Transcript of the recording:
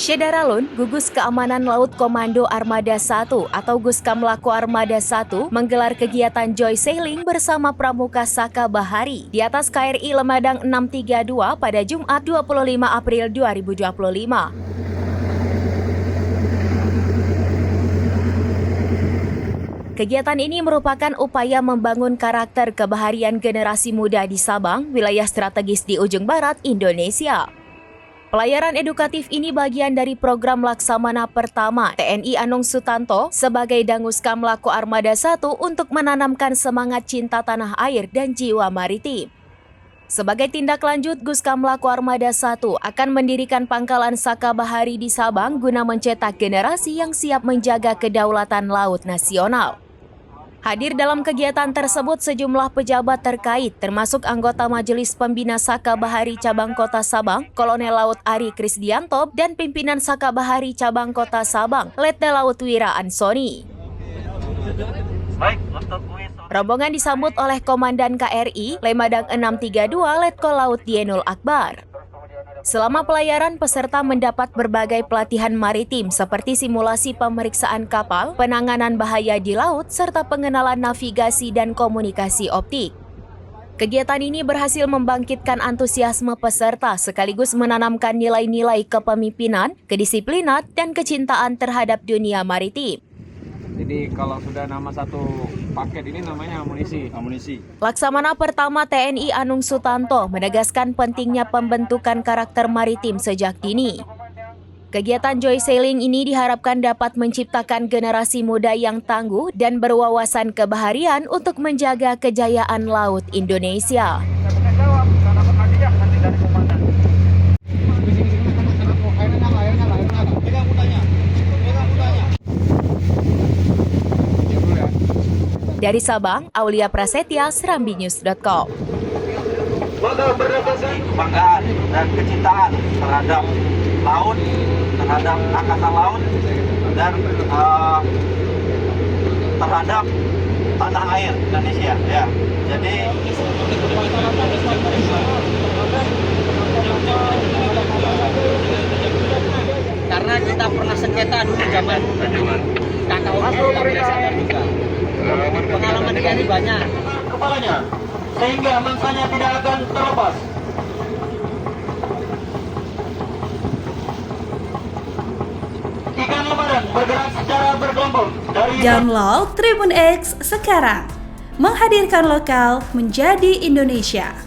Syedaralun, Gugus Keamanan Laut Komando Armada 1 atau Guskamlako Armada 1 menggelar kegiatan joy sailing bersama Pramuka Saka Bahari di atas KRI Lemadang 632 pada Jumat 25 April 2025. Kegiatan ini merupakan upaya membangun karakter kebaharian generasi muda di Sabang, wilayah strategis di ujung barat Indonesia. Pelayaran edukatif ini bagian dari program Laksamana Pertama TNI Anung Sutanto sebagai Dangus Kamlako Armada 1 untuk menanamkan semangat cinta tanah air dan jiwa maritim. Sebagai tindak lanjut, Guskamlako Armada 1 akan mendirikan pangkalan Saka Bahari di Sabang guna mencetak generasi yang siap menjaga kedaulatan laut nasional. Hadir dalam kegiatan tersebut sejumlah pejabat terkait termasuk anggota Majelis Pembina Saka Bahari Cabang Kota Sabang, Kolonel Laut Ari Krisdianto dan pimpinan Saka Bahari Cabang Kota Sabang, Letda Laut Wira Ansoni. Rombongan disambut oleh Komandan KRI Lemadang 632 Letkol Laut Dienul Akbar. Selama pelayaran, peserta mendapat berbagai pelatihan maritim seperti simulasi pemeriksaan kapal, penanganan bahaya di laut, serta pengenalan navigasi dan komunikasi optik. Kegiatan ini berhasil membangkitkan antusiasme peserta sekaligus menanamkan nilai-nilai kepemimpinan, kedisiplinan, dan kecintaan terhadap dunia maritim. Jadi kalau sudah nama satu paket ini namanya amunisi. Laksamana Pertama TNI Anung Sutanto menegaskan pentingnya pembentukan karakter maritim sejak dini. Kegiatan joy sailing ini diharapkan dapat menciptakan generasi muda yang tangguh dan berwawasan kebaharian untuk menjaga kejayaan laut Indonesia. Dari Sabang, Aulia Prasetya, SerambiNews.com. Kebanggaan dan kecintaan terhadap laut, terhadap angkatan laut, dan terhadap tanah air Indonesia. Ya, jadi karena kita pernah sengketa dulu zaman kakak juga. Pengalaman kita ini banyak. kepalanya sehingga mangsanya tidak akan terlepas. Ikan Lemadang bergerak secara bergelombang dari Download Tribun X sekarang, menghadirkan lokal menjadi Indonesia.